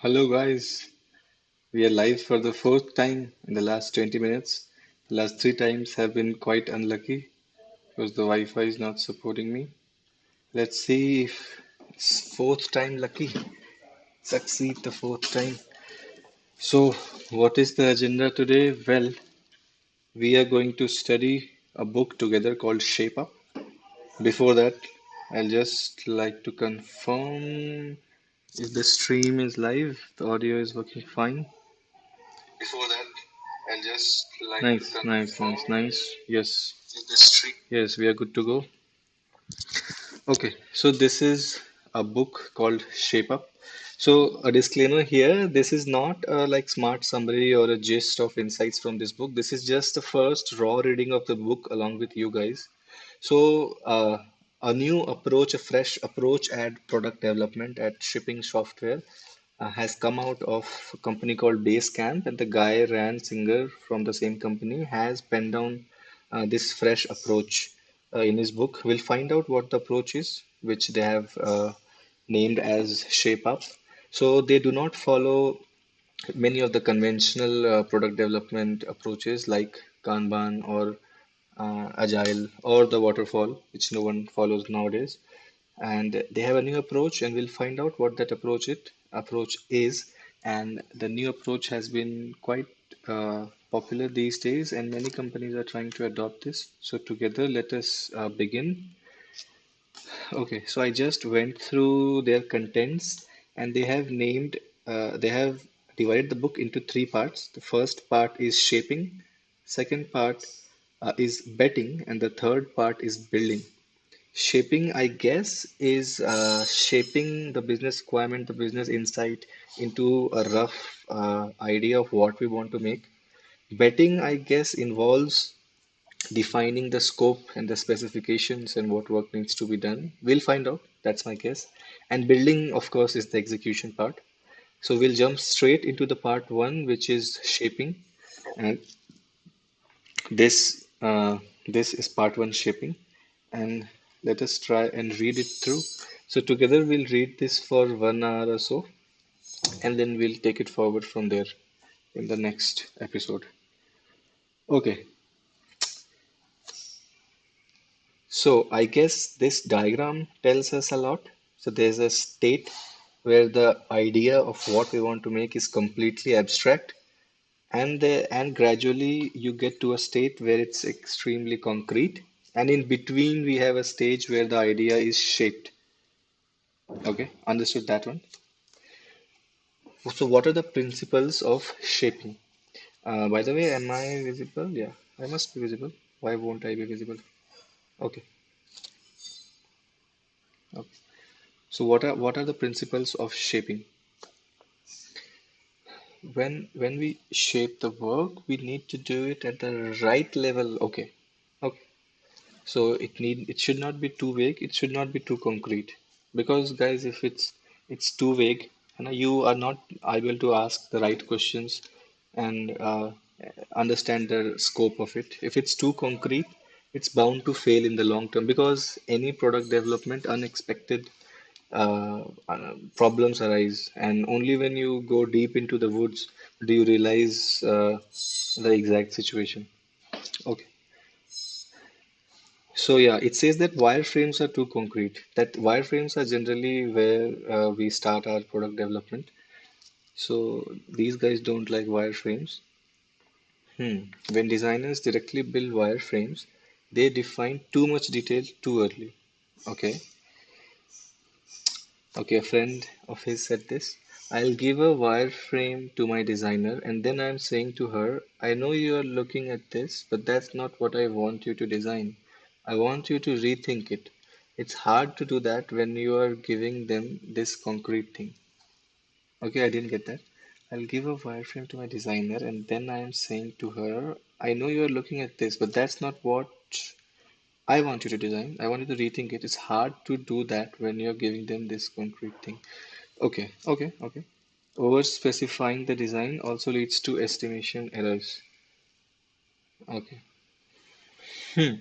Hello guys, we are live for the fourth time in the last 20 minutes. The last three times have been quite unlucky because the Wi-Fi is not supporting me. Let's see if it's fourth time lucky. Succeed the fourth time. So, what is the agenda today? Well, we are going to study a book together called Shape Up. Before that, I'll just like to confirm if the stream is live, the audio is working fine. Before that, I'll just like to nice. Yes, yes, we are good to go. Okay, so this is a book called Shape Up. So a disclaimer here, this is not a like smart summary or a gist of insights from this book. This is just the first raw reading of the book along with you guys. So a new approach, a fresh approach at product development, at shipping software has come out of a company called Basecamp, and the guy Rand Singer from the same company has penned down this fresh approach in his book. We'll find out what the approach is, which they have named as Shape Up. So they do not follow many of the conventional product development approaches like Kanban or Agile or the waterfall, which no one follows nowadays. And they have a new approach, and we'll find out what that approach is. And the new approach has been quite popular these days, and many companies are trying to adopt this. So together, let us begin. Okay, so I just went through their contents, and they have divided the book into three parts. The first part is shaping, second part is betting, and the third part is building. Shaping, I guess, is shaping the business requirement, the business insight into a rough idea of what we want to make. Betting, I guess, involves defining the scope and the specifications and what work needs to be done. We'll find out. That's my guess. And building, of course, is the execution part. So we'll jump straight into the part one, which is shaping. And this is part one, shaping, and let us try and read it through. So together we'll read this for 1 hour or so, and then we'll take it forward from there in the next episode. Okay, so I guess this diagram tells us a lot. So there's a state where the idea of what we want to make is completely abstract, and gradually you get to a state where it's extremely concrete, and in between we have a stage where the idea is shaped. Okay, understood that one. So what are the principles of shaping? By the way, am I visible? Yeah, I must be visible. Why won't I be visible? Okay, okay. So what are the principles of shaping? When we shape the work, we need to do it at the right level. Okay, okay. So it should not be too vague, it should not be too concrete. Because guys, if it's too vague, and you are not able to ask the right questions and understand the scope of it. If it's too concrete, it's bound to fail in the long term because any product development, unexpected problems arise, and only when you go deep into the woods do you realize the exact situation. Okay. So yeah, it says that wireframes are too concrete. That wireframes are generally where we start our product development. So these guys don't like wireframes. When designers directly build wireframes, they define too much detail too early. Okay. Okay, a friend of his said this. I'll give a wireframe to my designer, and then I'm saying to her, I know you are looking at this, but that's not what I want you to design. I want you to rethink it. It's hard to do that when you are giving them this concrete thing. Okay, I didn't get that. I'll give a wireframe to my designer, and then I am saying to her, I know you are looking at this, but that's not what I want you to design. I want you to rethink it. It's hard to do that when you're giving them this concrete thing. Okay. Over specifying the design also leads to estimation errors. Okay. Hmm.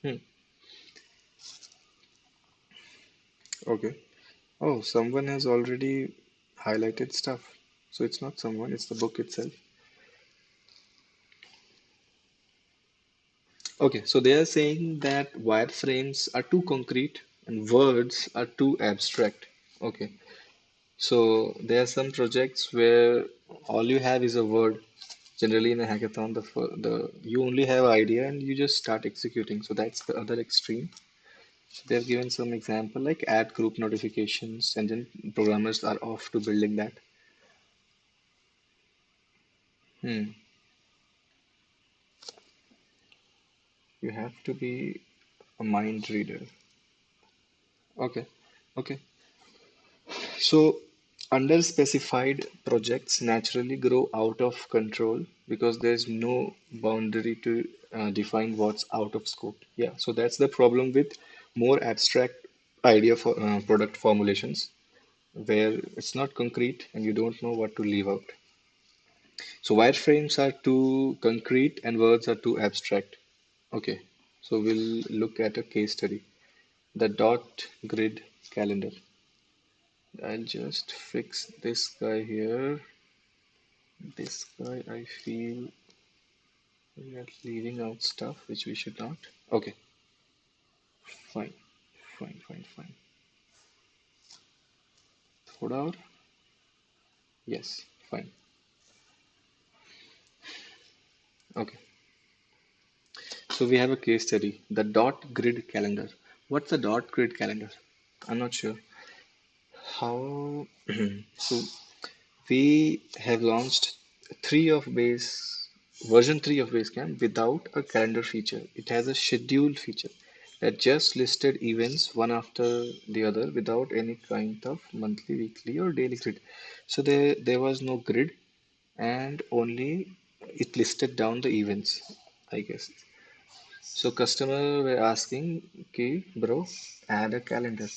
Hmm. Okay. Oh, someone has already highlighted stuff. So it's not someone, it's the book itself. Okay, so they are saying that wireframes are too concrete and words are too abstract. Okay, so there are some projects where all you have is a word. Generally, in a hackathon, the you only have idea and you just start executing. So that's the other extreme. So they've given some example like add group notifications, and then programmers are off to building that. Hmm. You have to be a mind reader. Okay. Okay. So, under-specified projects naturally grow out of control because there's no boundary to define what's out of scope. Yeah, so that's the problem with more abstract idea for product formulations where it's not concrete and you don't know what to leave out. So wireframes are too concrete and words are too abstract. Okay, so we'll look at a case study. The dot grid calendar. I'll just fix this guy here. This guy, I feel we are leaving out stuff which we should not. Okay, fine, fine. Thoda और yes, fine. Okay, so we have a case study, the dot grid calendar. What's a dot grid calendar? I'm not sure. How? So we have launched three of base version 3 of Basecamp without a calendar feature. It has a schedule feature that just listed events one after the other without any kind of monthly, weekly, or daily grid. So there was no grid and only it listed down the events, I guess. So customer were asking, okay, bro, add a calendar.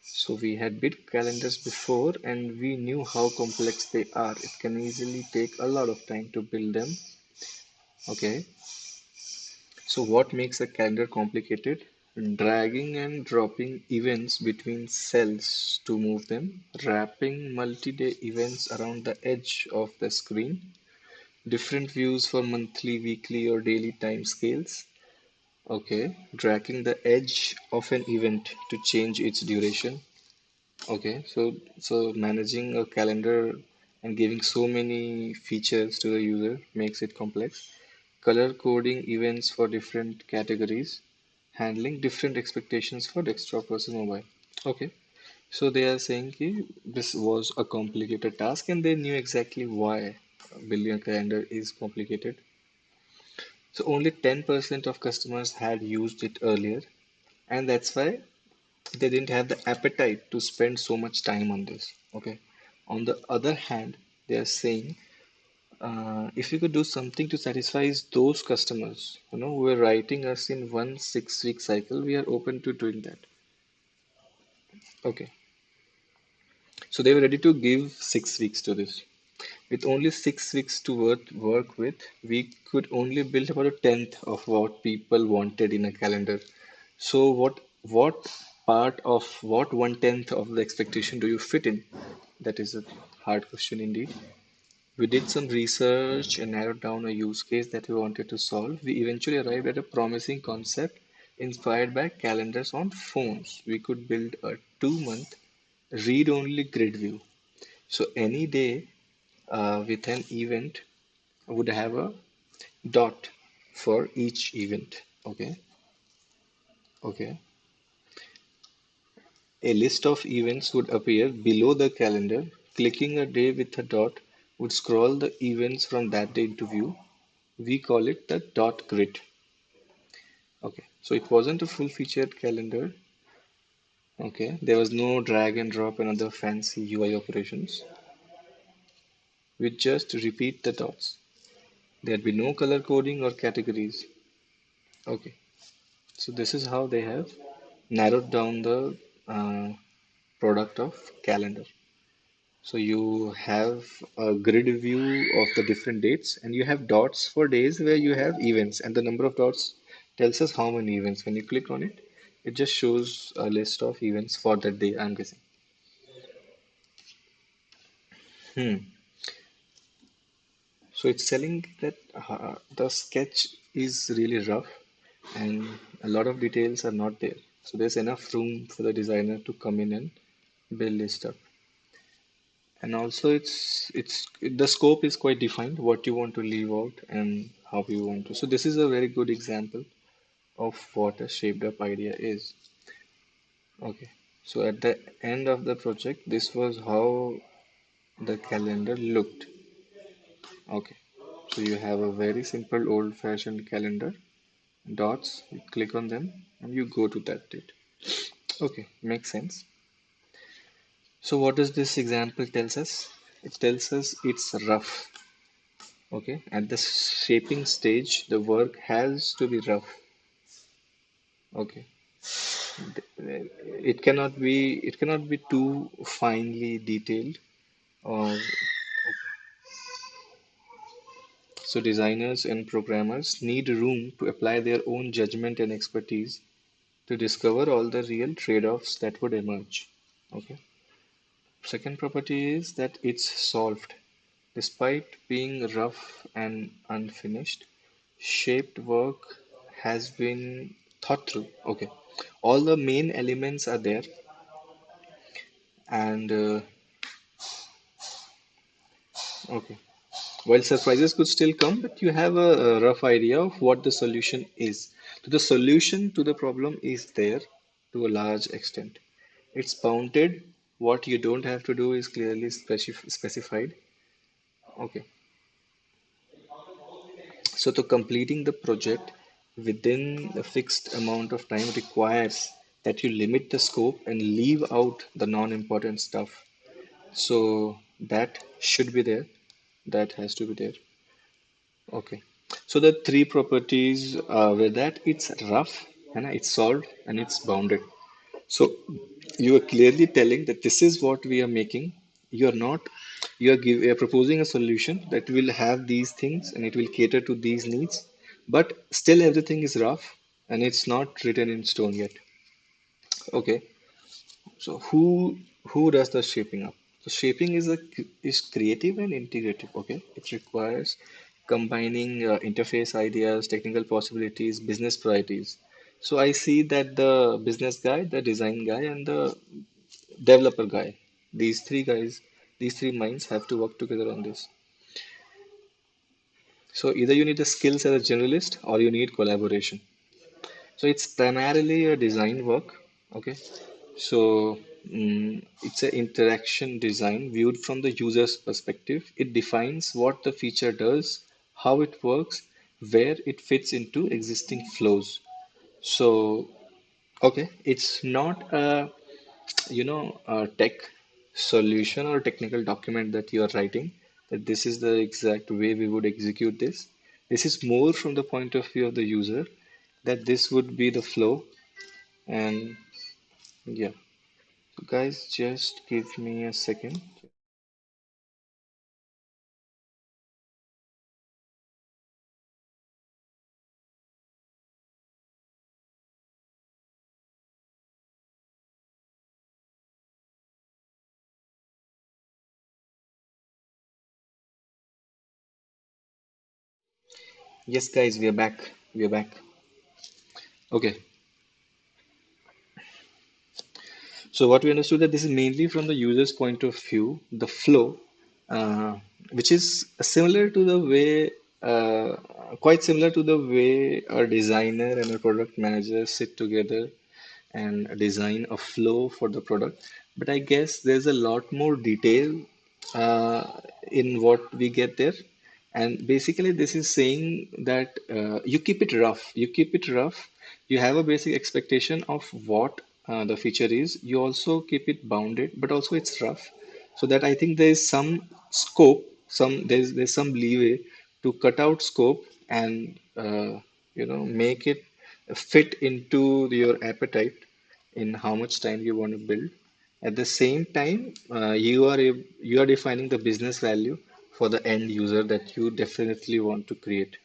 So we had bid calendars before and we knew how complex they are. It can easily take a lot of time to build them. Okay. So what makes a calendar complicated? Dragging and dropping events between cells to move them, wrapping multi-day events around the edge of the screen, different views for monthly, weekly, or daily time scales. Okay, dragging the edge of an event to change its duration. Okay, so managing a calendar and giving so many features to the user makes it complex. Color coding events for different categories, handling different expectations for desktop versus mobile. Okay, so they are saying ki this was a complicated task and they knew exactly why building a calendar is complicated. So only 10% of customers had used it earlier, and that's why they didn't have the appetite to spend so much time on this. Okay. On the other hand, they are saying if you could do something to satisfy those customers, who are writing us in 1 6 week cycle, we are open to doing that. Okay. So they were ready to give 6 weeks to this. With only 6 weeks to work with, we could only build about a tenth of what people wanted in a calendar. So what part of what 1/10 of the expectation do you fit in? That is a hard question indeed. We did some research and narrowed down a use case that we wanted to solve. We eventually arrived at a promising concept inspired by calendars on phones. We could build a 2 month read-only grid view. So any day with an event would have a dot for each event. Okay, okay. A list of events would appear below the calendar. Clicking a day with a dot would scroll the events from that day into view. We call it the dot grid. Okay, so it wasn't a full featured calendar. Okay, there was no drag and drop and other fancy UI operations. We just repeat the dots. There'd be no color coding or categories. Okay, so this is how they have narrowed down the uh, product of calendar. So you have a grid view of the different dates, and you have dots for days where you have events, and the number of dots tells us how many events. When you click on it, it just shows a list of events for that day, I'm guessing. Hmm. So it's telling that the sketch is really rough and a lot of details are not there. So there's enough room for the designer to come in and build this stuff. And also it's the scope is quite defined, what you want to leave out and how you want to. So this is a very good example of what a shaped up idea is. Okay. So at the end of the project, this was how the calendar looked. Okay. So you have a very simple old-fashioned calendar, dots, you click on them and you go to that date. Okay, makes sense. So what does this example tells us? It tells us it's rough. Okay, at the shaping stage, the work has to be rough. Okay, it cannot be too finely detailed or so designers and programmers need room to apply their own judgment and expertise to discover all the real trade-offs that would emerge. Okay. Second property is that it's solved. Despite being rough and unfinished, shaped work has been thought through. Okay. All the main elements are there, and okay. While surprises could still come, but you have a rough idea of what the solution is. So the solution to the problem is there to a large extent. It's bounded. What you don't have to do is clearly specified. Okay. So to completing the project within a fixed amount of time requires that you limit the scope and leave out the non-important stuff. So that should be there. That has to be there. Okay. So the three properties were that it's rough and it's solved and it's bounded. So you are clearly telling that this is what we are making. You're not, you are proposing a solution that will have these things and it will cater to these needs, but still everything is rough and it's not written in stone yet. Okay, so who does the shaping up? So shaping is creative and integrative. Okay, it requires combining interface ideas, technical possibilities, business priorities. So I see that the business guy, the design guy, and the developer guy, these three guys, these three minds have to work together on this. So either you need the skills as a generalist or you need collaboration. So it's primarily a design work. Okay. So it's an interaction design viewed from the user's perspective. It defines what the feature does, how it works, where it fits into existing flows. So, okay, it's not a tech solution or technical document that you are writing, that this is the exact way we would execute this. This is more from the point of view of the user, that this would be the flow. And yeah, so guys, just give me a second. Yes, guys, we are back. We are back. Okay. So what we understood that this is mainly from the user's point of view, the flow, uh, which is similar to the way, quite similar to the way a designer and a product manager sit together and design a flow for the product. But I guess there's a lot more detail uh, in what we get there. And basically, this is saying that you keep it rough. You keep it rough. You have a basic expectation of what the feature is. You also keep it bounded, but also it's rough. So that I think there is some scope, there's some leeway to cut out scope and make it fit into your appetite in how much time you want to build. At the same time, you are defining the business value for the end user that you definitely want to create.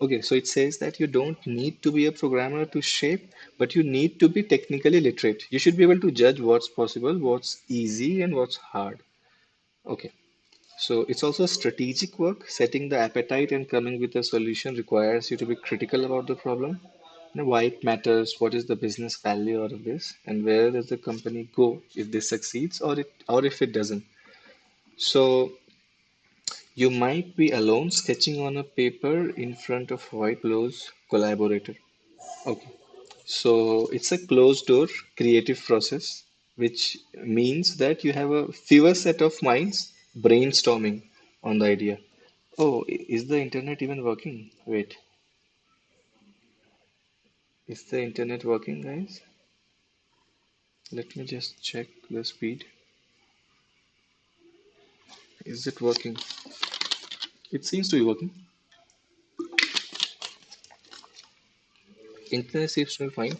Okay, so it says that you don't need to be a programmer to shape, but you need to be technically literate. You should be able to judge what's possible, what's easy, and what's hard. Okay, So it's also strategic work. Setting the appetite and coming with a solution requires you to be critical about the problem. Why it matters, what is the business value out of this, and where does the company go if this succeeds or if it doesn't. So you might be alone sketching on a paper in front of a white close collaborator. Okay. So it's a closed door creative process, which means that you have a fewer set of minds brainstorming on the idea. Oh, is the internet even working? Wait, is the internet working, guys? Let me just check the speed. Is it working? It seems to be working. Internet seems to be fine.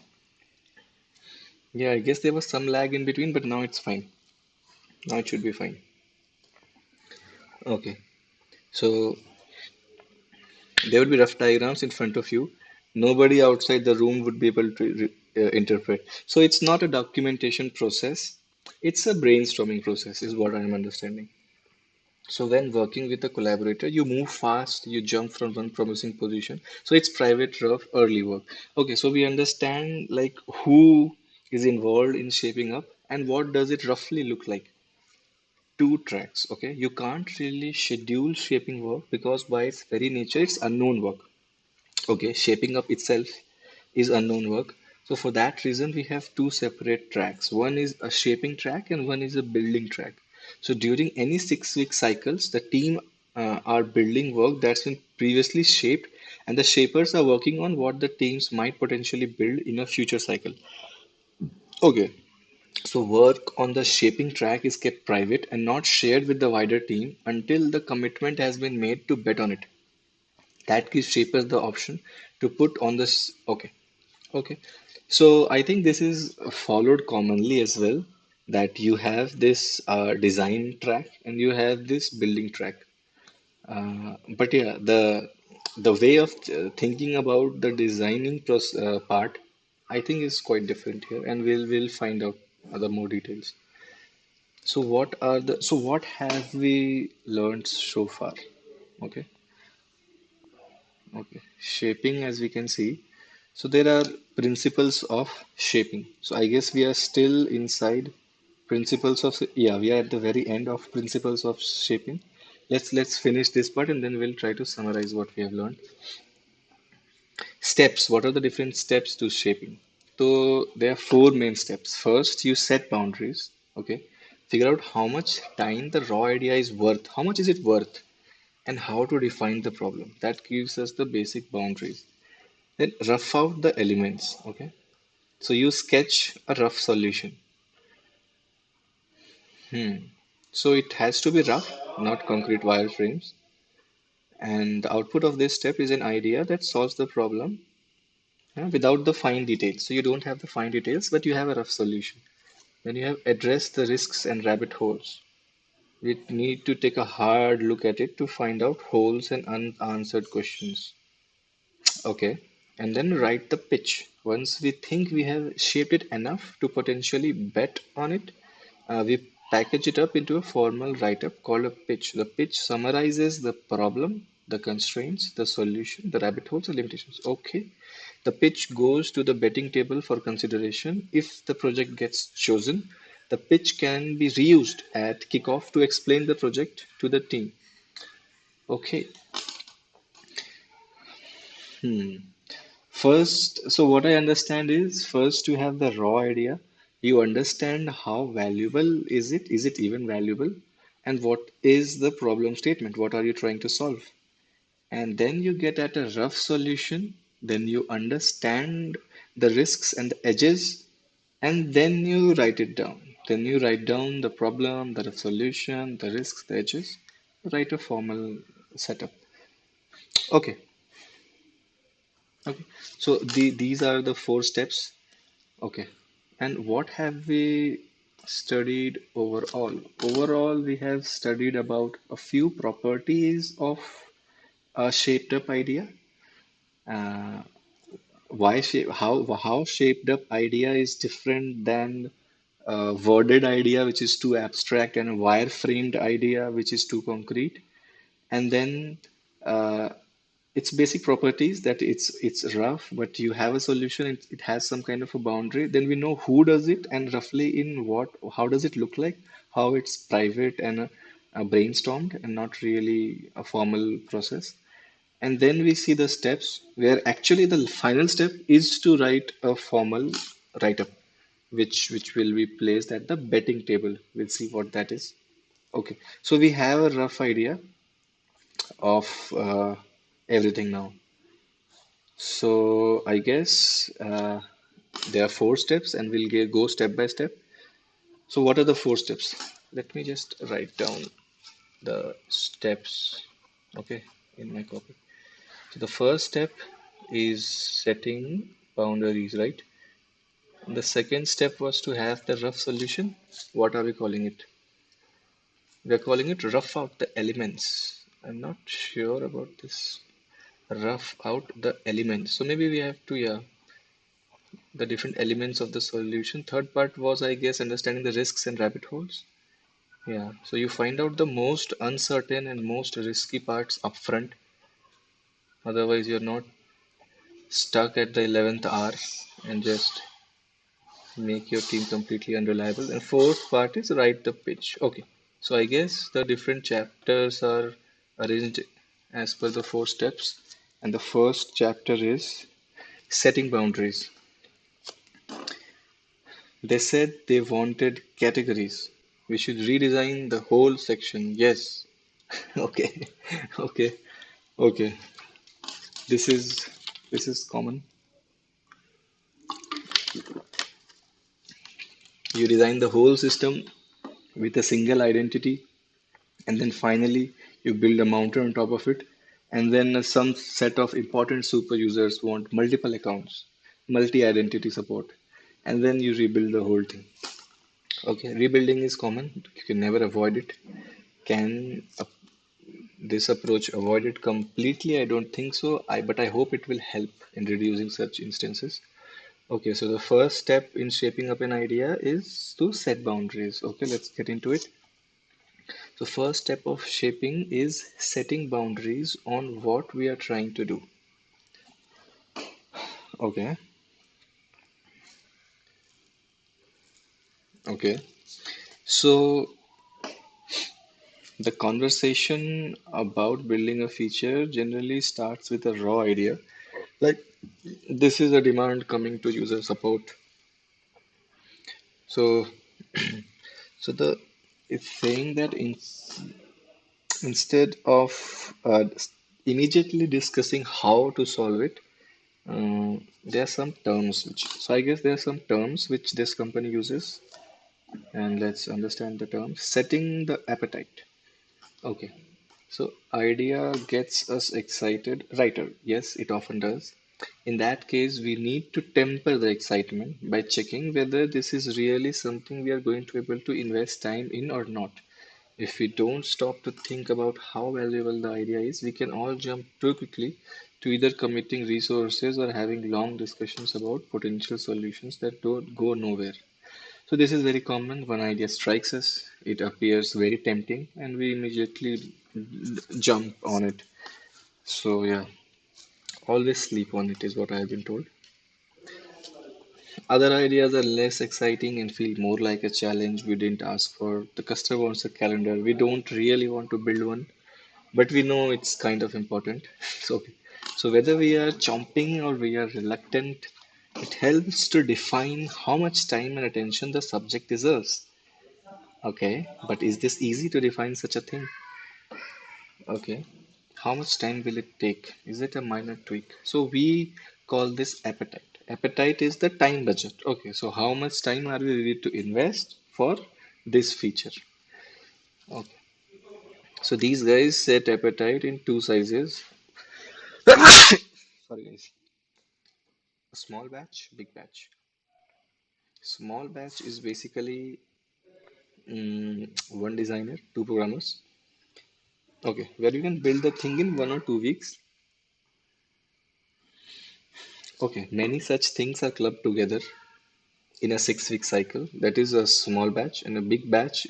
Yeah, I guess there was some lag in between, but now it's fine. Now it should be fine. Okay. So there would be rough diagrams in front of you. Nobody outside the room would be able to interpret. So it's not a documentation process. It's a brainstorming process, is what I'm understanding. So when working with a collaborator, you move fast, you jump from one promising position. So it's private, rough, early work. Okay, so we understand like who is involved in shaping up and what does it roughly look like. Two tracks, okay? You can't really schedule shaping work because by its very nature, it's unknown work. Okay, shaping up itself is unknown work. So for that reason, we have two separate tracks. One is a shaping track and one is a building track. So during any 6 week cycles, the team are building work that's been previously shaped, and the shapers are working on what the teams might potentially build in a future cycle. Okay, so work on the shaping track is kept private and not shared with the wider team until the commitment has been made to bet on it. That gives shapers the option to put on this. Okay. Okay. So I think this is followed commonly as well, that you have this design track and you have this building track. But yeah, the way of thinking about the designing part, I think is quite different here, and we'll find out other more details. So what have we learned so far? Okay. Okay, shaping as we can see. So there are principles of shaping. So I guess we are still inside principles of, yeah, we are at the very end of principles of shaping. Let's finish this part and then we'll try to summarize what we have learned. Steps, what are the different steps to shaping? So there are four main steps. First, you set boundaries. Okay, figure out how much time the raw idea is worth. How much is it worth? And how to define the problem. That gives us the basic boundaries. Then rough out the elements. Okay. So you sketch a rough solution. So it has to be rough, not concrete wireframes. And the output of this step is an idea that solves the problem without the fine details. So you don't have the fine details, but you have a rough solution. Then you have addressed the risks and rabbit holes. We need to take a hard look at it to find out holes and unanswered questions. Okay. And then write the pitch. Once we think we have shaped it enough to potentially bet on it, we package it up into a formal write-up called a pitch. The pitch summarizes the problem, the constraints, the solution, the rabbit holes, the limitations. Okay. The pitch goes to the betting table for consideration. If the project gets chosen, the pitch can be reused at kickoff to explain the project to the team. Okay. First, so what I understand is first you have the raw idea. You understand how valuable is it? Is it even valuable? And what is the problem statement? What are you trying to solve? And then you get at a rough solution. Then you understand the risks and the edges. And then you write it down. Then you write down the problem, the solution, the risks, the edges. Write a formal setup. Okay. Okay. So these are the four steps. Okay. And what have we studied overall? Overall, we have studied about a few properties of a shaped up idea. Uh, how shaped up idea is different than a worded idea which is too abstract, and a wireframed idea which is too concrete. And then uh, its basic properties, that it's rough, but you have a solution. It has some kind of a boundary. Then we know who does it and roughly in what, how does it look like, how it's private and brainstormed and not really a formal process. And then we see the steps where actually the final step is to write a formal write-up, which will be placed at the betting table. We'll see what that is. Okay, so we have a rough idea of everything now. So I guess there are four steps, and we'll go step by step. So what are the four steps? Let me just write down the steps, okay, in my copy. So the first step is setting boundaries, right? And the second step was to have the rough solution. What are we calling it? We are calling it rough out the elements. I'm not sure about this. Rough out the elements. So maybe we have to, yeah, the different elements of the solution. Third part was, I guess, understanding the risks and rabbit holes. Yeah, so you find out the most uncertain and most risky parts upfront. Otherwise, you're not stuck at the 11th hour and just make your team completely unreliable. And fourth part is write the pitch. Okay, so I guess the different chapters are arranged as per the four steps. And the first chapter is setting boundaries. They said they wanted categories. We should redesign the whole section. Yes. Okay. Okay. Okay. This is this is common. You design the whole system with a single identity, and then finally you build a mountain on top of it, and then some set of important super users want multiple accounts, multi-identity support, and then you rebuild the whole thing. Okay, rebuilding is common. You can never avoid it. Can this approach avoid it completely? I don't think so. But I hope it will help in reducing such instances. Okay, so the first step in shaping up an idea is to set boundaries. Okay, let's get into it. The first step of shaping is setting boundaries on what we are trying to do. Okay, okay. So the conversation about building a feature generally starts with a raw idea. Like, this is a demand coming to user support. So, so the it's saying that instead of immediately discussing how to solve it, there are some terms which. So I guess there are some terms which this company uses, and let's understand the terms. Setting the appetite. Okay. So idea gets us excited. Writer, yes, it often does. In that case, we need to temper the excitement by checking whether this is really something we are going to be able to invest time in or not. If we don't stop to think about how valuable the idea is, we can all jump too quickly to either committing resources or having long discussions about potential solutions that don't go nowhere. So this is very common. One idea strikes us, it appears very tempting, and we immediately jump on it. So yeah, always sleep on it is what I have been told. Other ideas are less exciting and feel more like a challenge we didn't ask for. The customer wants a calendar. We don't really want to build one, but we know it's kind of important. So, so whether we are chomping or we are reluctant, it helps to define how much time and attention the subject deserves. Okay, but is this easy to define such a thing? Okay. How much time will it take? Is it a minor tweak? So we call this appetite. Appetite is the time budget. Okay, so how much time are we ready to invest for this feature? Okay. So these guys set appetite in two sizes. Sorry guys. A small batch, big batch. Small batch is basically one designer, two programmers. Okay, where you can build the thing in 1 or 2 weeks. Okay, many such things are clubbed together. in a 6 week cycle. That is a small batch, and a big batch.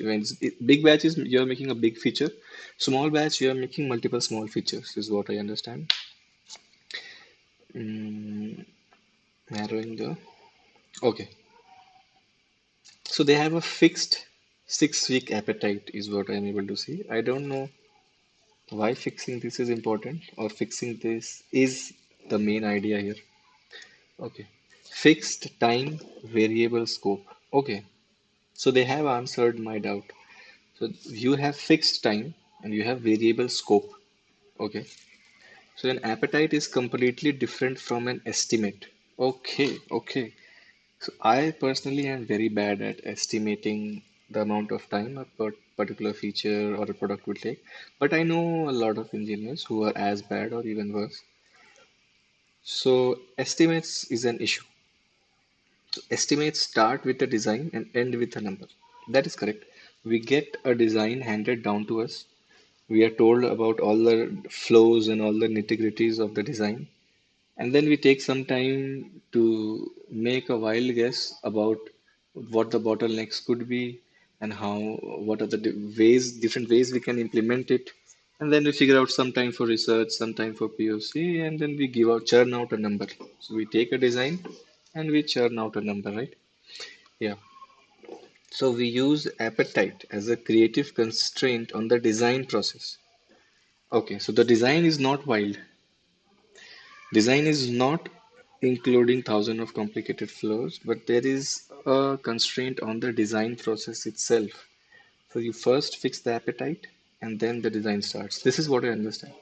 Big batch is you're making a big feature. Small batch, you're making multiple small features, is what I understand. Mm, narrowing the. Okay, so they have a fixed 6 week appetite, is what I'm able to see. I don't know why fixing this is important, or fixing this is the main idea here. Okay, fixed time, variable scope. Okay, so they have answered my doubt. So you have fixed time and you have variable scope. Okay. So an appetite is completely different from an estimate. Okay, okay. So I personally am very bad at estimating the amount of time a particular feature or a product will take. But I know a lot of engineers who are as bad or even worse. So estimates is an issue. So estimates start with a design and end with a number. That is correct. We get a design handed down to us. We are told about all the flows and all the nitty-gritties of the design, and then we take some time to make a wild guess about what the bottlenecks could be and what are the different ways we can implement it. And then we figure out some time for research, some time for POC, and then we churn out a number. So we take a design and we churn out a number, right? Yeah. So we use appetite as a creative constraint on the design process. Okay, so the design is not wild. Design is not including thousands of complicated flows, but there is a constraint on the design process itself. So you first fix the appetite and then the design starts. This is what I understand.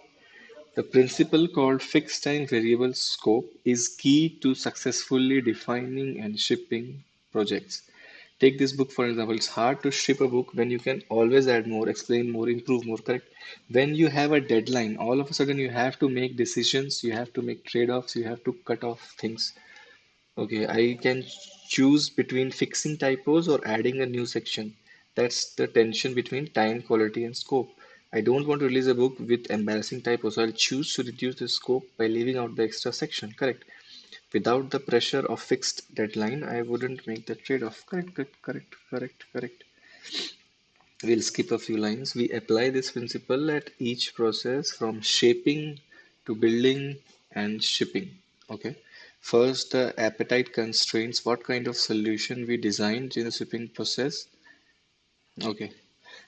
The principle called fixed time variable scope is key to successfully defining and shipping projects. Take this book for example. It's hard to ship a book when you can always add more, explain more, improve more, correct? When you have a deadline, all of a sudden you have to make decisions, you have to make trade-offs, you have to cut off things. Okay, I can choose between fixing typos or adding a new section. That's the tension between time, quality, and scope. I don't want to release a book with embarrassing typos, so I'll choose to reduce the scope by leaving out the extra section. Correct. Without the pressure of fixed deadline, I wouldn't make the trade-off. Correct, correct, correct, correct, correct. We'll skip a few lines. We apply this principle at each process from shaping to building and shipping. Okay. First, the appetite constraints what kind of solution we designed in the shipping process. Okay.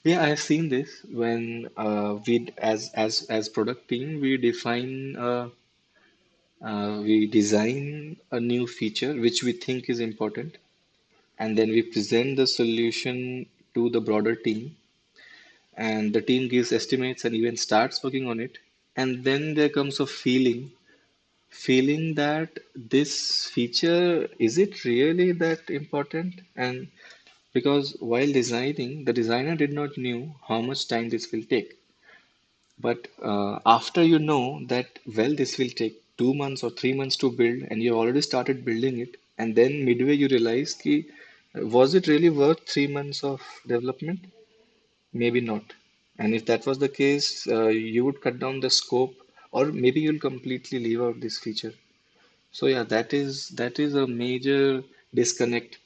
Yeah, I have seen this when as product team we design a new feature which we think is important, and then we present the solution to the broader team, and the team gives estimates and even starts working on it. And then there comes a feeling that this feature, is it really that important? And because while designing, the designer did not knew how much time this will take. But after you know that, well, this will take 2 months or 3 months to build, and you already started building it, and then midway you realize, ki, was it really worth 3 months of development? Maybe not. And if that was the case, you would cut down the scope, or maybe you'll completely leave out this feature. So yeah, that is a major disconnect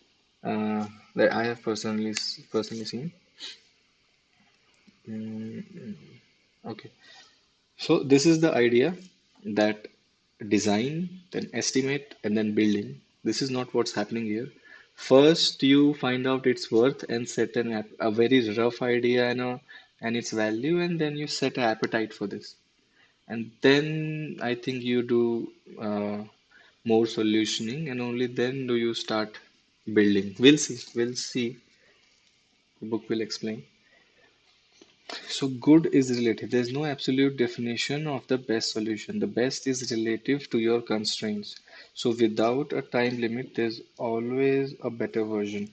that I have personally seen. Mm, okay. So this is the idea that design, then estimate, and then building. This is not what's happening here. First, you find out its worth and set a very rough idea and its value, and then you set an appetite for this. And then I think you do more solutioning, and only then do you start building. We'll see. We'll see. The book will explain. So good is relative. There's no absolute definition of the best solution. The best is relative to your constraints. So without a time limit, there's always a better version.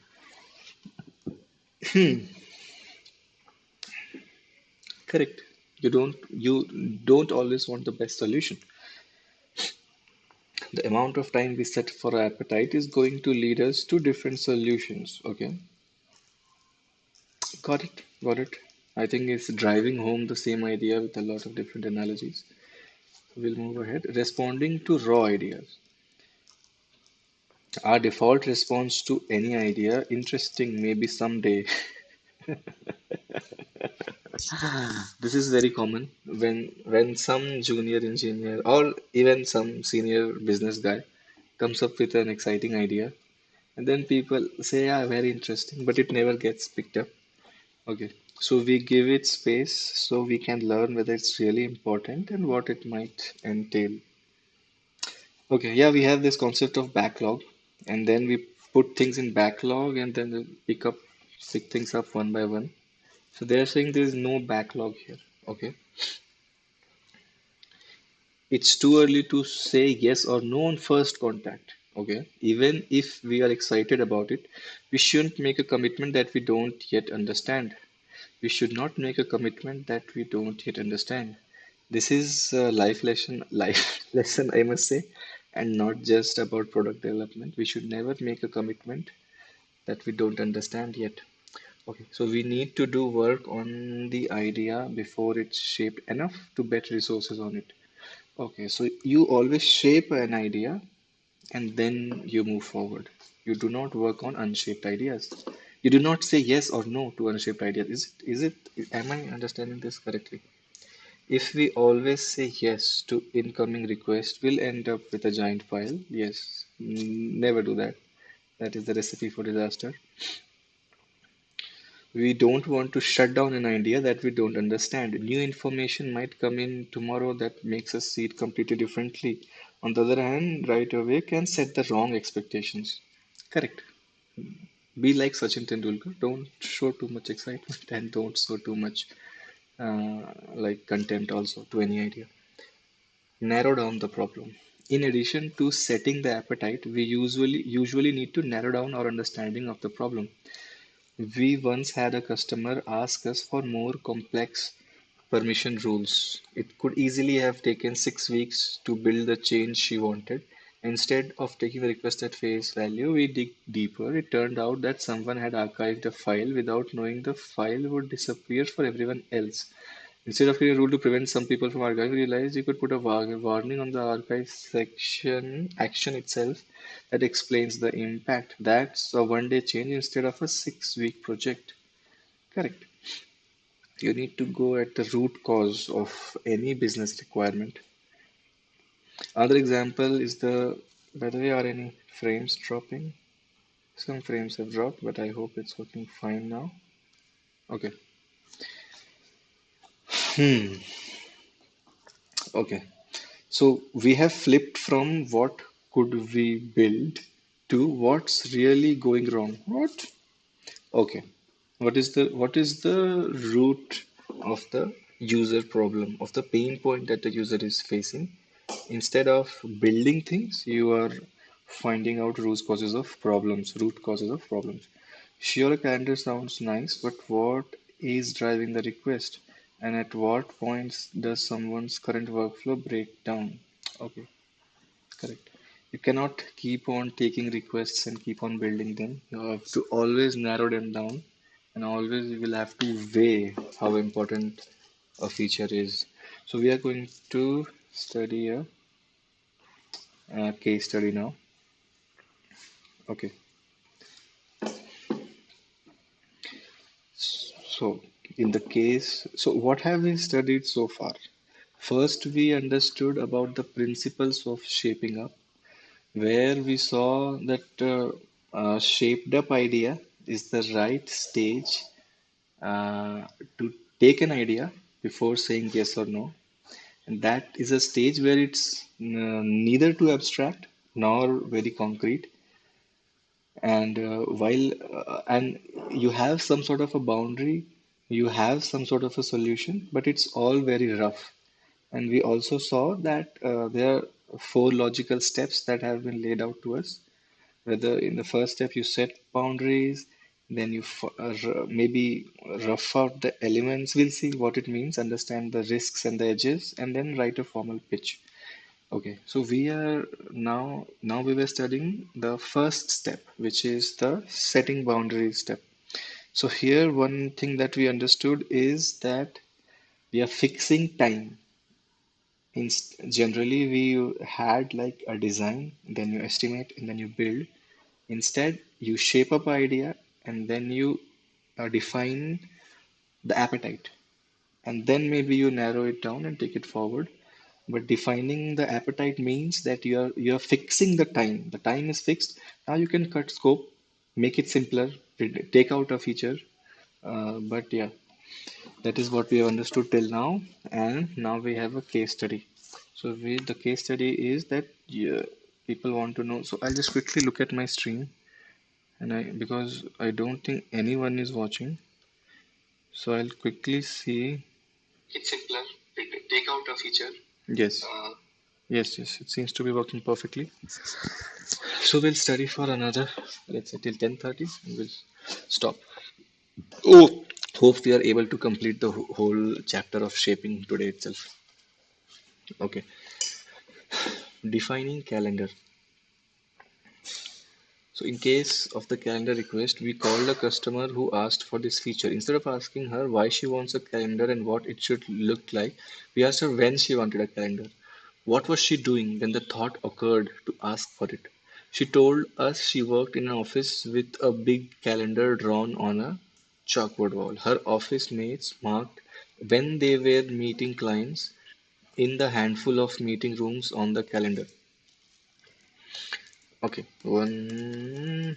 Correct. You don't always want the best solution. The amount of time we set for our appetite is going to lead us to different solutions. Okay. Got it. Got it. I think it's driving home the same idea with a lot of different analogies. We'll move ahead. Responding to raw ideas. Our default response to any idea, interesting, maybe someday. This is very common when some junior engineer or even some senior business guy comes up with an exciting idea, and then people say, "Yeah, very interesting," but it never gets picked up. Okay, so we give it space so we can learn whether it's really important and what it might entail. Okay, yeah, we have this concept of backlog, and then we put things in backlog and then we pick things up one by one. So they're saying there is no backlog here. Okay, it's too early to say yes or no on first contact. Okay, even if we are excited about it, we shouldn't make a commitment that we don't yet understand. We should not make a commitment that we don't yet understand. This is a life lesson, I must say, and not just about product development. We should never make a commitment that we don't understand yet. Okay, so we need to do work on the idea before it's shaped enough to bet resources on it. Okay, so you always shape an idea and then you move forward. You do not work on unshaped ideas. You do not say yes or no to unshaped ideas. Am I understanding this correctly? If we always say yes to incoming requests, we'll end up with a giant pile. Yes, never do that. That is the recipe for disaster. We don't want to shut down an idea that we don't understand. New information might come in tomorrow that makes us see it completely differently. On the other hand, right away can set the wrong expectations. Correct. Be like Sachin Tendulkar. Don't show too much excitement and don't show too much like contempt also to any idea. Narrow down the problem. In addition to setting the appetite, we usually need to narrow down our understanding of the problem. We once had a customer ask us for more complex permission rules. It could easily have taken 6 weeks to build the change she wanted. Instead of taking the request at face value, we dig deeper. It turned out that someone had archived a file without knowing the file would disappear for everyone else. Instead of creating a rule to prevent some people from archiving, we realized you could put a warning on the archive section action itself that explains the impact. That's a one-day change instead of a 6-week project. Correct. You need to go at the root cause of any business requirement. Another example is by the way, are any frames dropping? Some frames have dropped, but I hope it's working fine now. Okay. Hmm. Okay. So we have flipped from what could we build to what's really going wrong. What? Okay. What is the root of the user problem, of the pain point that the user is facing? Instead of building things, you are finding out root causes of problems. Sure, a calendar sounds nice, but what is driving the request? And at what points does someone's current workflow break down? Okay, correct. You cannot keep on taking requests and keep on building them. You have to always narrow them down, and always you will have to weigh how important a feature is. So we are going to study a case study now. Okay. So what have we studied so far? First, we understood about the principles of shaping up, where we saw that shaped up idea is the right stage to take an idea before saying yes or no. And that is a stage where it's neither too abstract nor very concrete. And you have some sort of a boundary, you have some sort of a solution, but it's all very rough. And we also saw that there are four logical steps that have been laid out to us. Whether in the first step you set boundaries, then maybe rough out the elements, we'll see what it means, understand the risks and the edges, and then write a formal pitch. Okay, so now we were studying the first step, which is the setting boundaries step. So here one thing that we understood is that we are fixing time. Generally, we had like a design, then you estimate, and then you build. Instead, you shape up idea and then you define the appetite. And then maybe you narrow it down and take it forward. But defining the appetite means that you're fixing the time. The time is fixed. Now you can cut scope, make it simpler, take out a feature. But yeah, that is what we have understood till now. And now we have a case study. So the case study is that, yeah, people want to know. So I'll just quickly look at my stream, and because I don't think anyone is watching, so I'll quickly see. It's simpler. Take out a feature. Yes. Yes, yes, it seems to be working perfectly. So we'll study for another, let's say till 10:30, and we'll stop. Oh, hope we are able to complete the whole chapter of shaping today itself. Okay, defining calendar. So in case of the calendar request, we called a customer who asked for this feature. Instead of asking her why she wants a calendar and what it should look like, we asked her when she wanted a calendar. What was she doing when the thought occurred to ask for it? She told us she worked in an office with a big calendar drawn on a chalkboard wall. Her office mates marked when they were meeting clients in the handful of meeting rooms on the calendar. Okay. One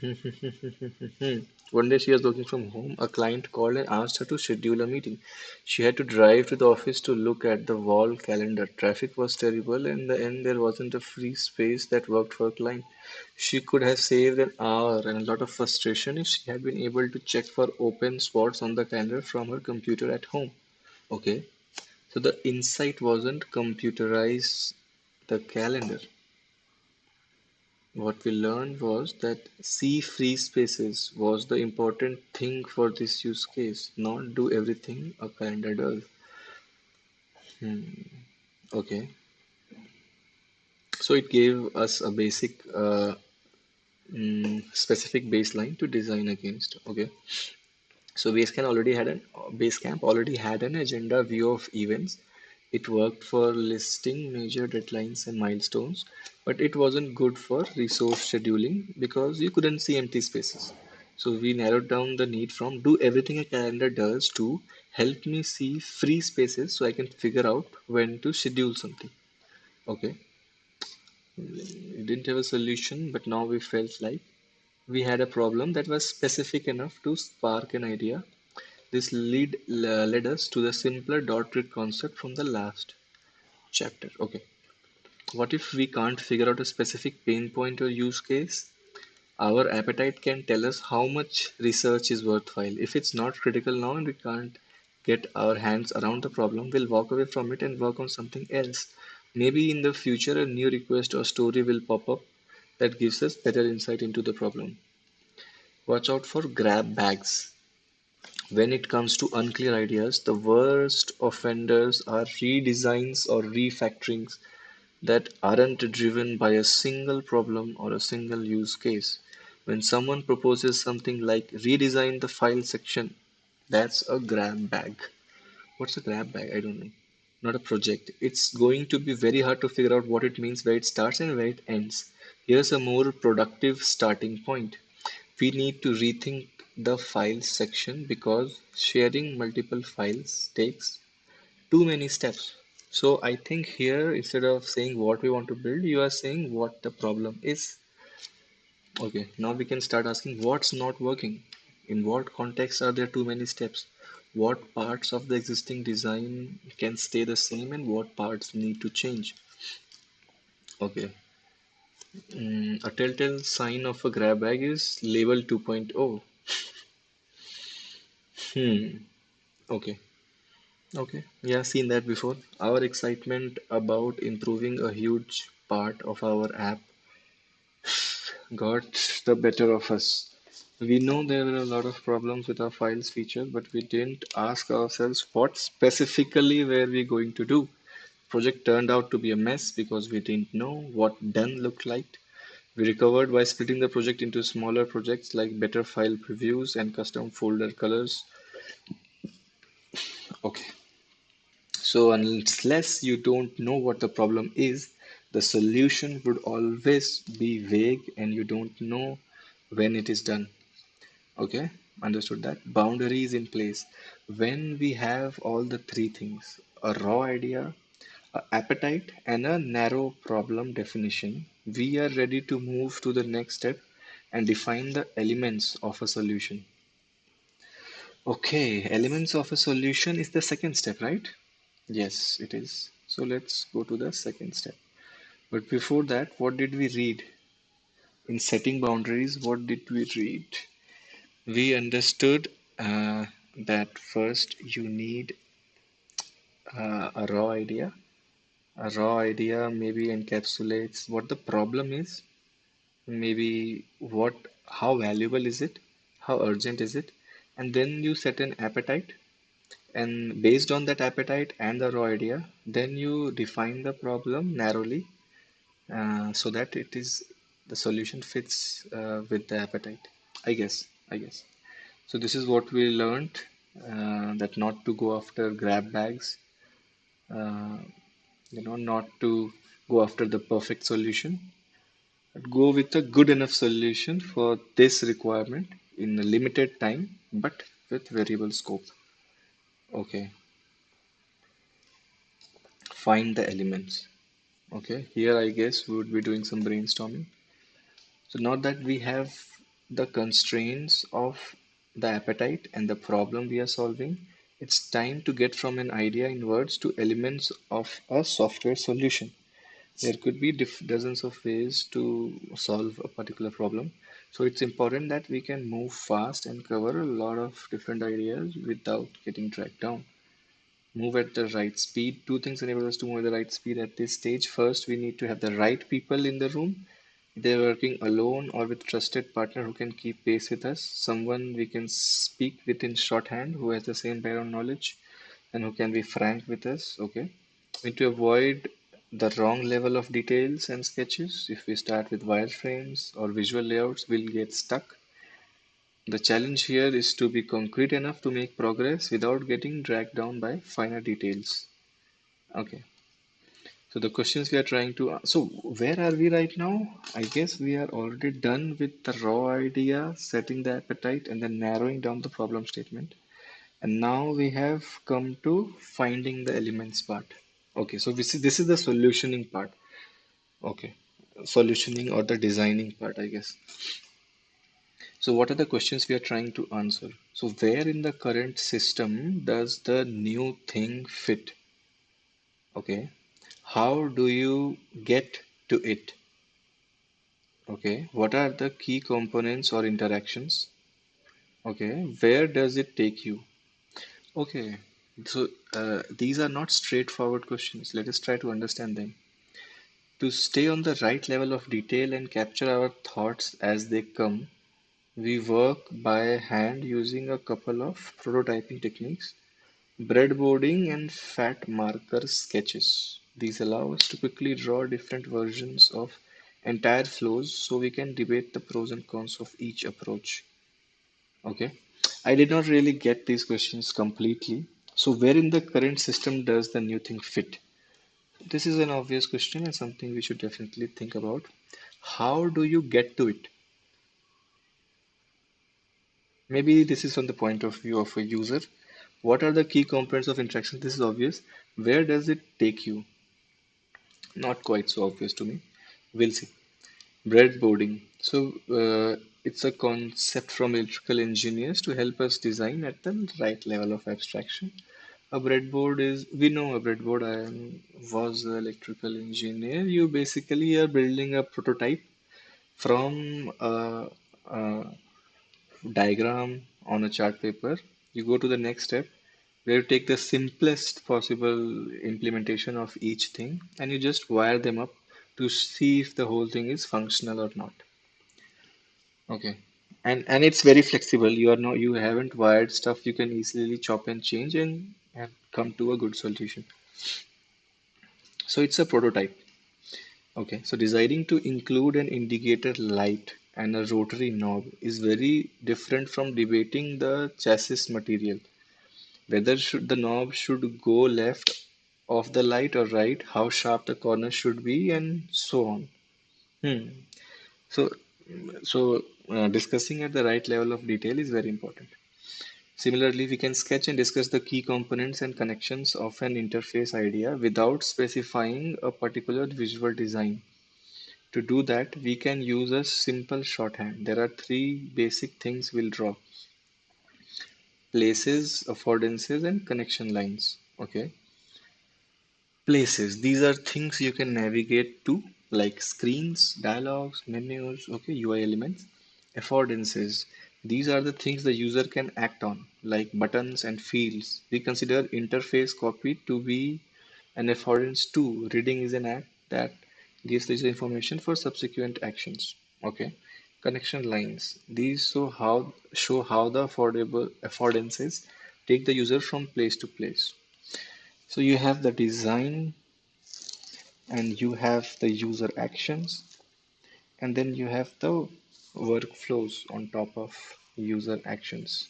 day she was working from home. A client called and asked her to schedule a meeting. She had to drive to the office to look at the wall calendar. Traffic was terrible. In the end, there wasn't a free space that worked for a client. She could have saved an hour and a lot of frustration if she had been able to check for open spots on the calendar from her computer at home. Okay. So the insight wasn't computerize the calendar. What we learned was that see free spaces was the important thing for this use case, not do everything a calendar does. Okay, so it gave us a basic, specific baseline to design against. Okay, so Basecamp already had an agenda view of events. It worked for listing major deadlines and milestones, but it wasn't good for resource scheduling because you couldn't see empty spaces. So we narrowed down the need from do everything a calendar does to help me see free spaces so I can figure out when to schedule something. Okay, we didn't have a solution, but now we felt like we had a problem that was specific enough to spark an idea. This led us to the simpler dot grid concept from the last chapter. Okay, what if we can't figure out a specific pain point or use case? Our appetite can tell us how much research is worthwhile. If it's not critical now and we can't get our hands around the problem, we'll walk away from it and work on something else. Maybe in the future, a new request or story will pop up that gives us better insight into the problem. Watch out for grab bags. When it comes to unclear ideas, the worst offenders are redesigns or refactorings that aren't driven by a single problem or a single use case. When someone proposes something like redesign the file section, that's a grab bag. What's a grab bag? I don't know. Not a project. It's going to be very hard to figure out what it means, where it starts and where it ends. Here's a more productive starting point. We need to rethink the files section because sharing multiple files takes too many steps. So I think here, instead of saying what we want to build, you are saying what the problem is. Okay, now we can start asking what's not working. In what context are there too many steps? What parts of the existing design can stay the same and what parts need to change? Okay, a telltale sign of a grab bag is label 2.0. Hmm. Okay. Okay. Yeah, seen that before. Our excitement about improving a huge part of our app got the better of us. We know there were a lot of problems with our files feature, but we didn't ask ourselves what specifically were we going to do. Project turned out to be a mess because we didn't know what done looked like. We recovered by splitting the project into smaller projects like better file previews and custom folder colors. Okay. So unless you don't know what the problem is, the solution would always be vague and you don't know when it is done. Okay, understood that. Boundary is in place. When we have all the three things, a raw idea, a appetite, and a narrow problem definition, we are ready to move to the next step and define the elements of a solution. Okay, elements of a solution is the second step, right? Yes, it is. So let's go to the second step. But before that, what did we read? In setting boundaries, what did we read? We understood that first you need a raw idea. A raw idea maybe encapsulates what the problem is, maybe how valuable is it, how urgent is it, and then you set an appetite. And based on that appetite and the raw idea, then you define the problem narrowly so that the solution fits with the appetite. I guess. So this is what we learned that not to go after grab bags, uh, not to go after the perfect solution, but go with a good enough solution for this requirement in a limited time, but with variable scope. Okay, find the elements. Okay, here I guess we would be doing some brainstorming. So now that we have the constraints of the appetite and the problem we are solving, it's time to get from an idea in words to elements of a software solution. There could be dozens of ways to solve a particular problem. So it's important that we can move fast and cover a lot of different ideas without getting dragged down. Move at the right speed. Two things enable us to move at the right speed at this stage. First, we need to have the right people in the room. They're working alone or with trusted partner who can keep pace with us. Someone we can speak with in shorthand who has the same background knowledge and who can be frank with us. Okay. We need to avoid the wrong level of details and sketches. If we start with wireframes or visual layouts, we'll get stuck. The challenge here is to be concrete enough to make progress without getting dragged down by finer details. Okay, so the questions we are trying to so where are we right now? I guess we are already done with the raw idea, setting the appetite, and then narrowing down the problem statement. And now we have come to finding the elements part. Okay, so this is the solutioning part. Okay, solutioning or the designing part, I guess. So, what are the questions we are trying to answer? So, where in the current system does the new thing fit? Okay. How do you get to it? Okay. What are the key components or interactions? Okay. Where does it take you? Okay. So, these are not straightforward questions. Let us try to understand them. To stay on the right level of detail and capture our thoughts as they come, we work by hand using a couple of prototyping techniques, breadboarding and fat marker sketches. These allow us to quickly draw different versions of entire flows so we can debate the pros and cons of each approach. Okay. I did not really get these questions completely. So, where in the current system does the new thing fit? This is an obvious question and something we should definitely think about. How do you get to it? Maybe this is from the point of view of a user. What are the key components of interaction? This is obvious. Where does it take you? Not quite so obvious to me. We'll see. Breadboarding. So it's a concept from electrical engineers to help us design at the right level of abstraction. A breadboard is, we know a breadboard. Was an electrical engineer. You basically are building a prototype from a diagram on a chart paper. You go to the next step where you take the simplest possible implementation of each thing and you just wire them up to see if the whole thing is functional or not. Okay. And it's very flexible. You haven't wired stuff, you can easily chop and change and come to a good solution. So it's a prototype. Okay. So deciding to include an indicator light and a rotary knob is very different from debating the chassis material. Whether should the knob should go left of the light or right, how sharp the corner should be, and so on. Hmm. So So, discussing at the right level of detail is very important. Similarly, we can sketch and discuss the key components and connections of an interface idea without specifying a particular visual design. To do that, we can use a simple shorthand. There are three basic things we'll draw: places, affordances, and connection lines. Okay. Places, these are things you can navigate to, like screens, dialogues, menus, okay, UI elements. Affordances, these are the things the user can act on, like buttons and fields. We consider interface copy to be an affordance too. Reading is an act that gives the user information for subsequent actions. Okay. Connection lines, these show how the affordable affordances take the user from place to place. So you have the design, and you have the user actions, and then you have the workflows on top of user actions.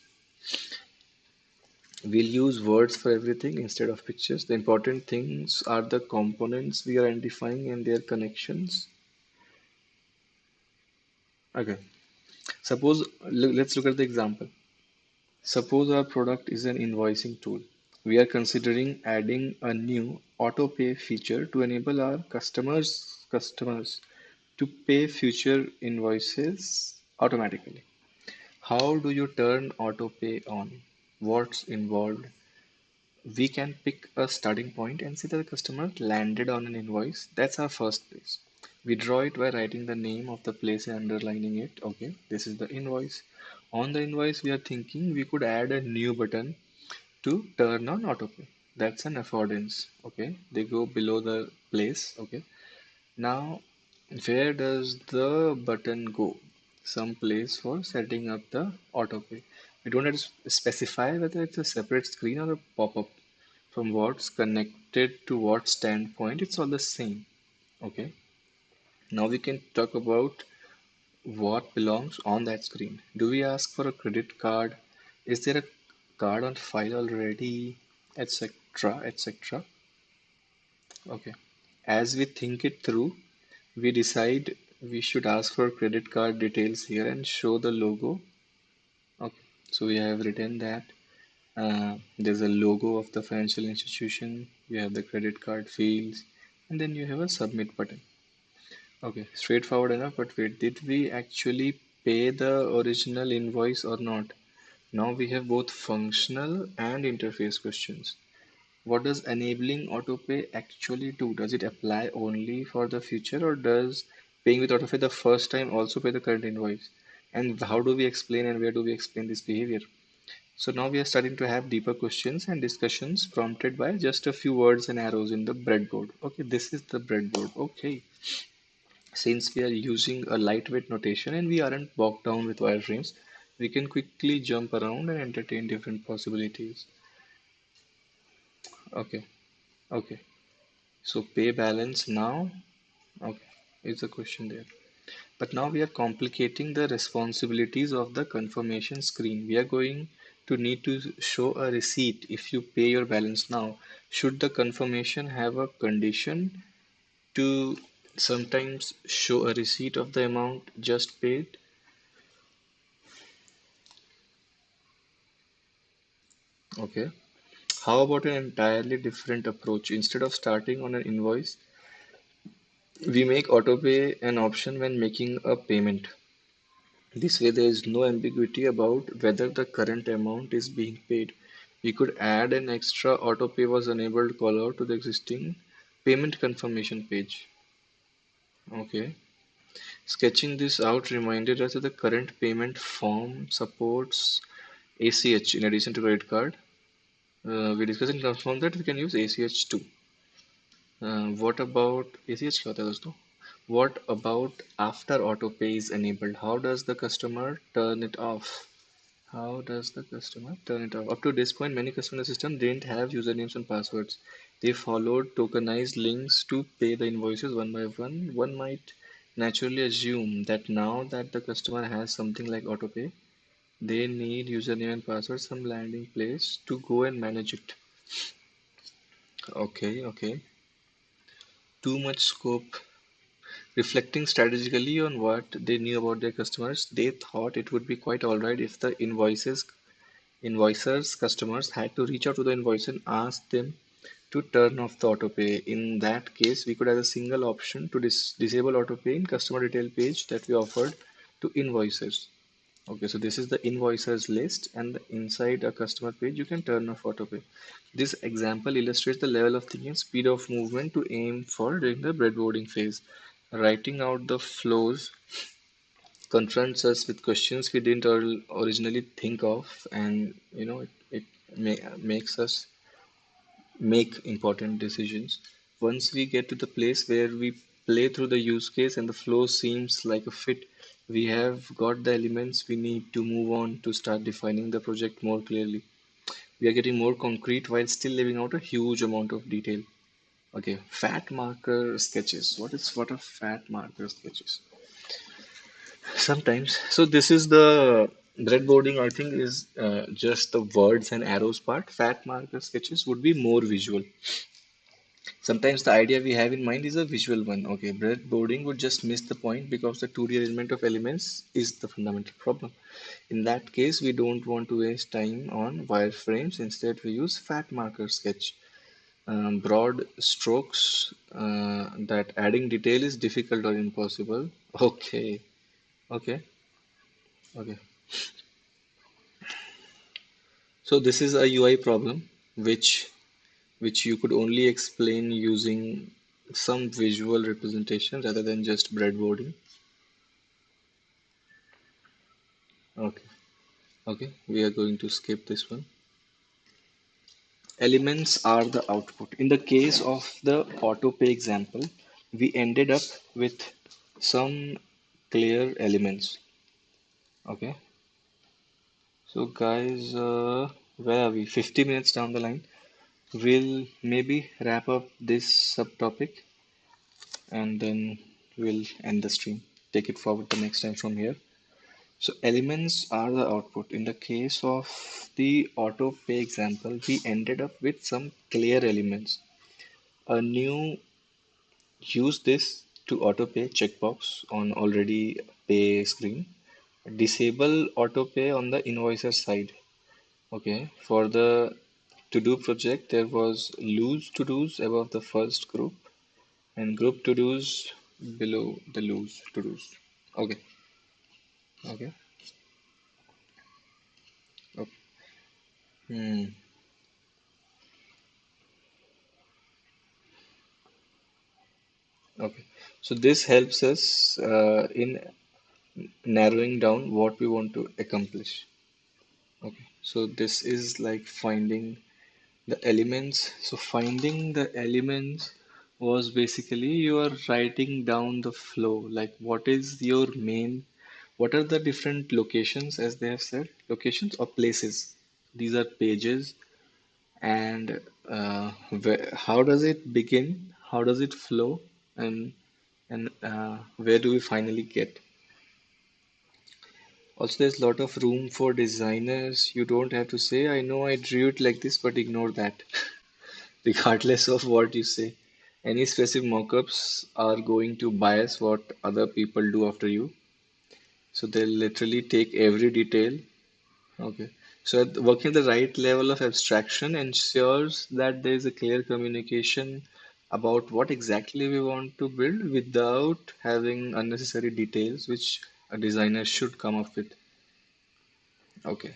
We'll use words for everything instead of pictures. The important things are the components we are identifying and their connections. Okay, suppose let's look at the example. Suppose our product is an invoicing tool. We are considering adding a new auto pay feature to enable our customers to pay future invoices automatically. How do you turn autopay on? What's involved? We can pick a starting point and see that the customer landed on an invoice. That's our first place. We draw it by writing the name of the place and underlining it. Okay, this is the invoice. On the invoice, we are thinking we could add a new button to turn on autopay. That's an affordance. Okay, they go below the place. Okay, now, where does the button go? Some place for setting up the autopay. We don't have to specify whether it's a separate screen or a pop-up. From what's connected to what standpoint, it's all the same. Okay. Now we can talk about what belongs on that screen. Do we ask for a credit card? Is there a card on file already? Etc. etc. Okay. As we think it through, we decide we should ask for credit card details here and show the logo. Okay, so we have written that there's a logo of the financial institution, you have the credit card fields, and then you have a submit button. Okay, straightforward enough, but wait, did we actually pay the original invoice or not? Now we have both functional and interface questions. What does enabling autopay actually do? Does it apply only for the future, or does paying with autopay the first time also pay the current invoice? And how do we explain and where do we explain this behavior? So now we are starting to have deeper questions and discussions prompted by just a few words and arrows in the breadboard. Okay, this is the breadboard. Okay, since we are using a lightweight notation and we aren't bogged down with wireframes, we can quickly jump around and entertain different possibilities. Okay, okay. So pay balance now. Okay, is the question there. But now we are complicating the responsibilities of the confirmation screen. We are going to need to show a receipt if you pay your balance now. Should the confirmation have a condition to sometimes show a receipt of the amount just paid? Okay. How about an entirely different approach? Instead of starting on an invoice, we make autopay an option when making a payment. This way, there is no ambiguity about whether the current amount is being paid. We could add an extra autopay was enabled callout to the existing payment confirmation page. Okay. Sketching this out reminded us that the current payment form supports ACH in addition to credit card. We discussed and confirmed that we can use ACH too. What about ACH क्या होता है दोस्तों? What about after autopay is enabled? How does the customer turn it off? How does the customer turn it off? Up to this point, many customer systems didn't have usernames and passwords. They followed tokenized links to pay the invoices one by one. One might naturally assume that now that the customer has something like autopay, they need username and password, some landing place to go and manage it. Okay, okay. Too much scope. Reflecting strategically on what they knew about their customers, they thought it would be quite alright if the invoicers customers had to reach out to the invoicer and ask them to turn off the autopay. In that case, we could have a single option to disable autopay in customer detail page that we offered to invoicers. Okay, so this is the invoicers list, and inside a customer page, you can turn off autopay. This example illustrates the level of thinking and speed of movement to aim for during the breadboarding phase. Writing out the flows confronts us with questions we didn't originally think of, and it makes us make important decisions. Once we get to the place where we play through the use case and the flow seems like a fit, we have got the elements we need to move on to start defining the project more clearly. We are getting more concrete while still leaving out a huge amount of detail. Okay, fat marker sketches. What are fat marker sketches? Sometimes. So this is the breadboarding, I think, is just the words and arrows part. Fat marker sketches would be more visual. Sometimes the idea we have in mind is a visual one. Okay, breadboarding would just miss the point because the 2D arrangement of elements is the fundamental problem. In that case, we don't want to waste time on wireframes. Instead, we use fat marker sketch. Broad strokes that adding detail is difficult or impossible. Okay, okay, okay. So this is a UI problem which you could only explain using some visual representation rather than just breadboarding. Okay, okay, we are going to skip this one. Elements are the output. In the case of the autopay example, we ended up with some clear elements. Okay, so guys, where are we? 50 minutes down the line. We'll maybe wrap up this subtopic and then we'll end the stream. Take it forward the next time from here. So elements are the output. In the case of the auto pay example, we ended up with some clear elements. A new use this to auto pay checkbox on already pay screen. Disable auto pay on the invoicer side. Okay, for the to do project, there was loose to dos above the first group and group to dos below the loose to dos. Okay, okay, okay. Hmm. Okay, so this helps us in narrowing down what we want to accomplish. Okay, so this is like finding the elements. So finding the elements was basically you are writing down the flow, like what is your main, what are the different locations, as they have said, locations or places. These are pages, and how does it begin? How does it flow? And where do we finally get? Also, there's a lot of room for designers. You don't have to say, I know I drew it like this, but ignore that, regardless of what you say. Any specific mockups are going to bias what other people do after you. So they'll literally take every detail. Okay. So working at the right level of abstraction ensures that there is a clear communication about what exactly we want to build without having unnecessary details, which a designer should come up with. Okay.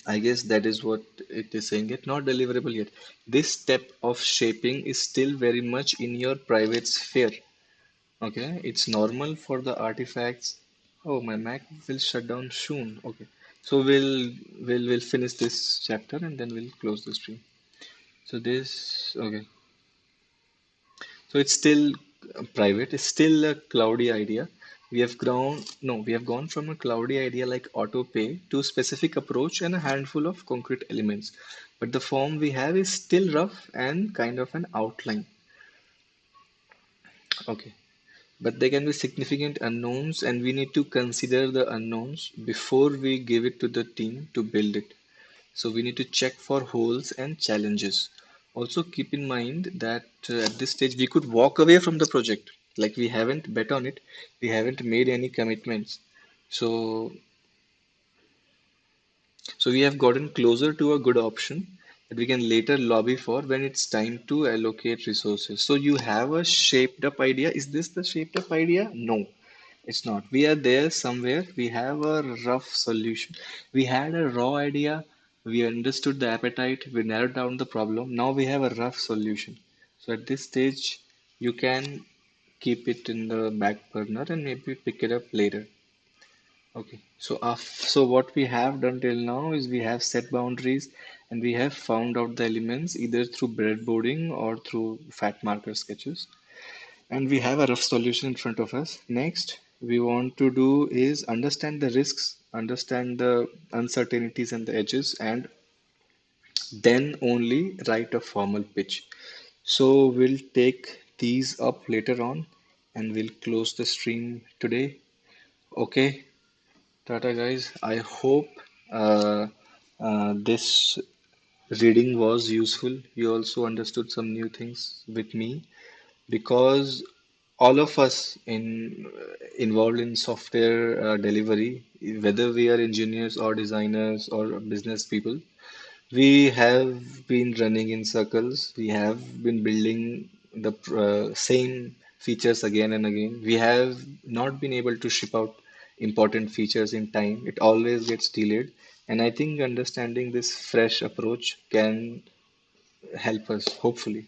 I guess that is what it is saying. It not deliverable yet. This step of shaping is still very much in your private sphere. Okay, it's normal for the artifacts. Oh, my Mac will shut down soon. Okay, so we'll finish this chapter and then we'll close the stream. So this okay. So it's still private. It's still a cloudy idea. We have grown, no, we have gone from a cloudy idea like auto pay to specific approach and a handful of concrete elements. But the form we have is still rough and kind of an outline. Okay. But there can be significant unknowns, and we need to consider the unknowns before we give it to the team to build it. So we need to check for holes and challenges. Also, keep in mind that at this stage we could walk away from the project. Like we haven't bet on it, we haven't made any commitments. So so we have gotten closer to a good option that we can later lobby for when it's time to allocate resources. So you have a shaped up idea. Is this the shaped up idea? No, it's not. We are there somewhere. We have a rough solution. We had a raw idea. We understood the appetite. We narrowed down the problem. Now we have a rough solution. So at this stage, you can keep it in the back burner and maybe pick it up later. Okay, so so what we have done till now is we have set boundaries and we have found out the elements either through breadboarding or through fat marker sketches. And we have a rough solution in front of us. Next, we want to do is understand the risks, understand the uncertainties and the edges, and then only write a formal pitch. So we'll take these up later on and we'll close the stream today. Okay, Tata guys, I hope this reading was useful. You also understood some new things with me because all of us involved in software delivery, whether we are engineers or designers or business people, we have been running in circles. We have been building the same features again and again. We have not been able to ship out important features in time. It always gets delayed. And I think understanding this fresh approach can help us, hopefully,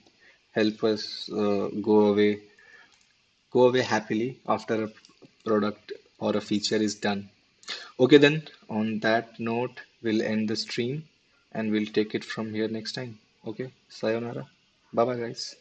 help us go away happily after a product or a feature is done. Okay, then, on that note, we'll end the stream and we'll take it from here next time. Okay, sayonara. Bye bye, guys.